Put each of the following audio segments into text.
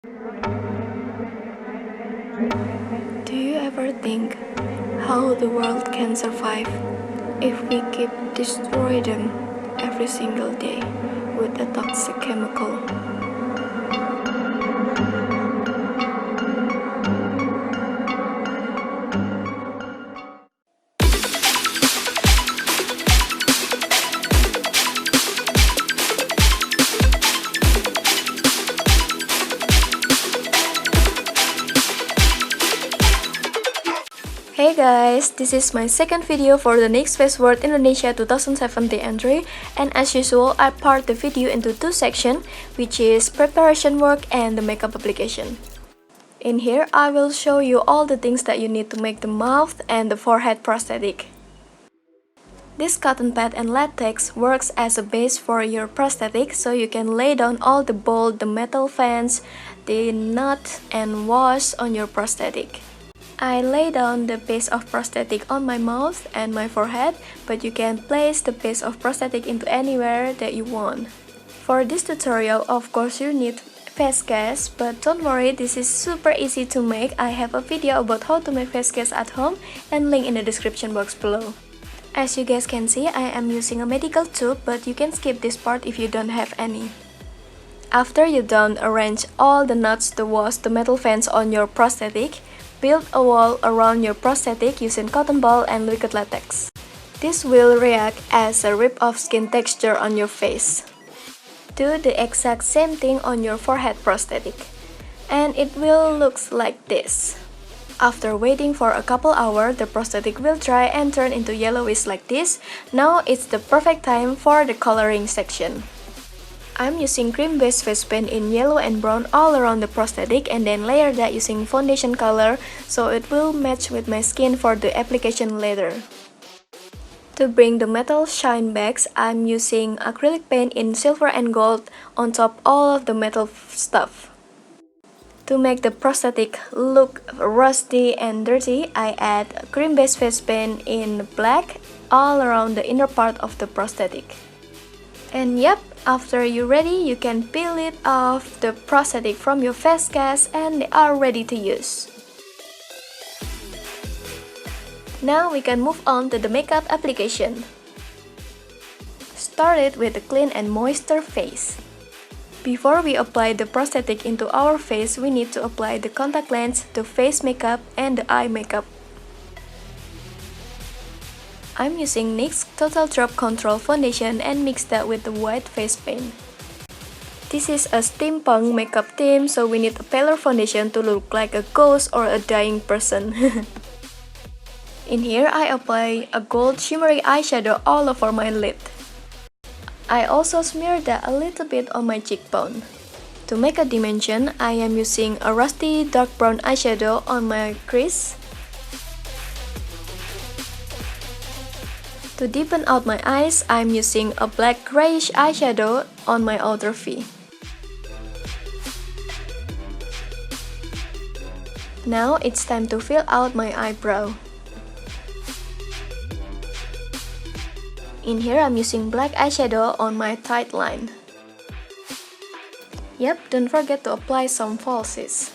Do you ever think how the world can survive if we keep destroying them every single day with a toxic chemical? Hey guys, this is my second video for the Next Face World Indonesia 2017 entry, and as usual I part the video into two sections, which is preparation work and the makeup application. In here I will show you all the things that you need to make the mouth and the forehead prosthetic. This cotton pad and latex works as a base for your prosthetic, so you can lay down all the bolt, the metal fans, the nut and wash on your prosthetic. I lay down the base of prosthetic on my mouth and my forehead, but you can place the base of prosthetic into anywhere that you want. For this tutorial, of course you need face cast, but don't worry, this is super easy to make. I have a video about how to make face cast at home and link in the description box below. As you guys can see, I am using a medical tube, but you can skip this part if you don't have any. After you're done, arrange all the nuts to wash the metal fans on your prosthetic. Build a wall around your prosthetic using cotton ball and liquid latex. This will react as a rip-off skin texture on your face. Do the exact same thing on your forehead prosthetic, and it will look like this. After waiting for a couple hours, the prosthetic will dry and turn into yellowish like this. Now it's the perfect time for the coloring section. I'm using cream-based face paint in yellow and brown all around the prosthetic, and then layer that using foundation color so it will match with my skin for the application later. To bring the metal shine back, I'm using acrylic paint in silver and gold on top all of the metal stuff. To make the prosthetic look rusty and dirty, I add cream-based face paint in black all around the inner part of the prosthetic. And yep, after you're ready, you can peel it off the prosthetic from your face cast and they are ready to use. Now we can move on to the makeup application. Start it with a clean and moisture face. Before we apply the prosthetic into our face, we need to apply the contact lens, the face makeup, and the eye makeup. I'm using NYX Total Drop Control Foundation and mix that with the white face paint. This is a steampunk makeup theme, so we need a paler foundation to look like a ghost or a dying person. In here, I apply a gold shimmery eyeshadow all over my lid. I also smear that a little bit on my cheekbone. To make a dimension, I am using a rusty dark brown eyeshadow on my crease. To deepen out my eyes, I'm using a black grayish eyeshadow on my outer V. Now it's time to fill out my eyebrow. In here I'm using black eyeshadow on my tight line. Yep, don't forget to apply some falsies.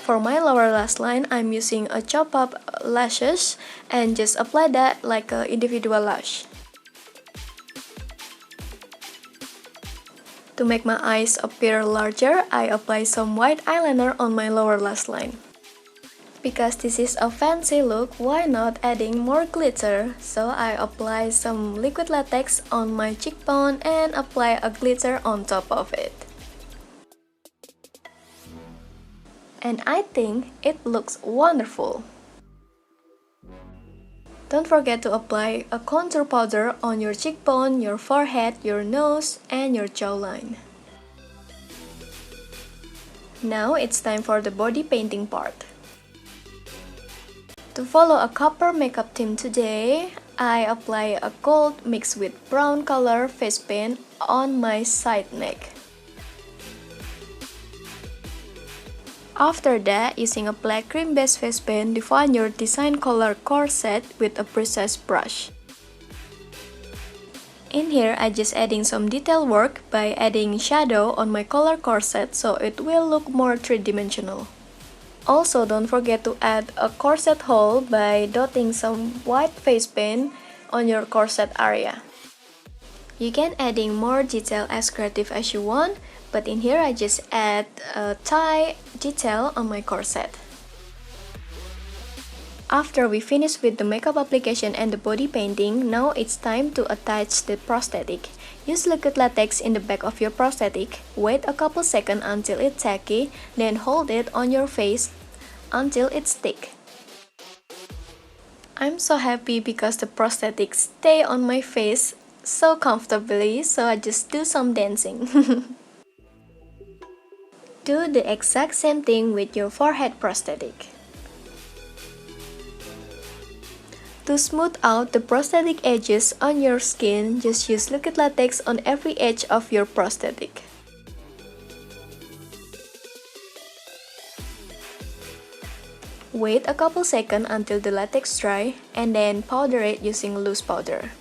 For my lower lash line, I'm using a chop up lashes and just apply that like an individual lash. To make my eyes appear larger, I apply some white eyeliner on my lower lash line. Because this is a fancy look, why not adding more glitter? So I apply some liquid latex on my cheekbone and apply a glitter on top of it. And I think it looks wonderful. Don't forget to apply a contour powder on your cheekbone, your forehead, your nose, and your jawline. Now it's time for the body painting part. To follow a copper makeup theme today, I apply a gold mixed with brown color face paint on my side neck. After that, using a black cream-based face paint, define your design color corset with a precise brush. In here, I just adding some detail work by adding shadow on my collar corset so it will look more three-dimensional. Also, don't forget to add a corset hole by dotting some white face paint on your corset area. You can adding more detail as creative as you want, but in here I just add a tie detail on my corset. After we finish with the makeup application and the body painting, now it's time to attach the prosthetic. Use liquid latex in the back of your prosthetic, wait a couple seconds until it's tacky, then hold it on your face until it sticks. I'm so happy because the prosthetic stay on my face so comfortably, so I just do some dancing. Do the exact same thing with your forehead prosthetic. To smooth out the prosthetic edges on your skin, just use liquid latex on every edge of your prosthetic. Wait a couple seconds until the latex dry, and then powder it using loose powder.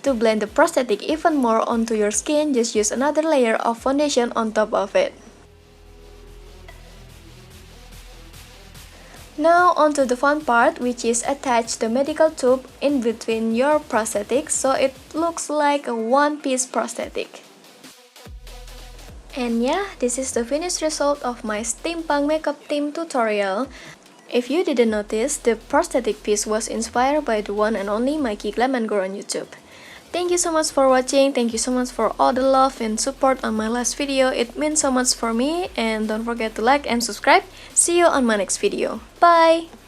To blend the prosthetic even more onto your skin, just use another layer of foundation on top of it. Now onto the fun part, which is attach the medical tube in between your prosthetic so it looks like a one-piece prosthetic. And yeah, this is the finished result of my steampunk makeup theme tutorial. If you didn't notice, the prosthetic piece was inspired by the one and only Mykie Glam Gore on YouTube. Thank you so much for watching, thank you so much for all the love and support on my last video, it means so much for me, and don't forget to like and subscribe. See you on my next video. Bye!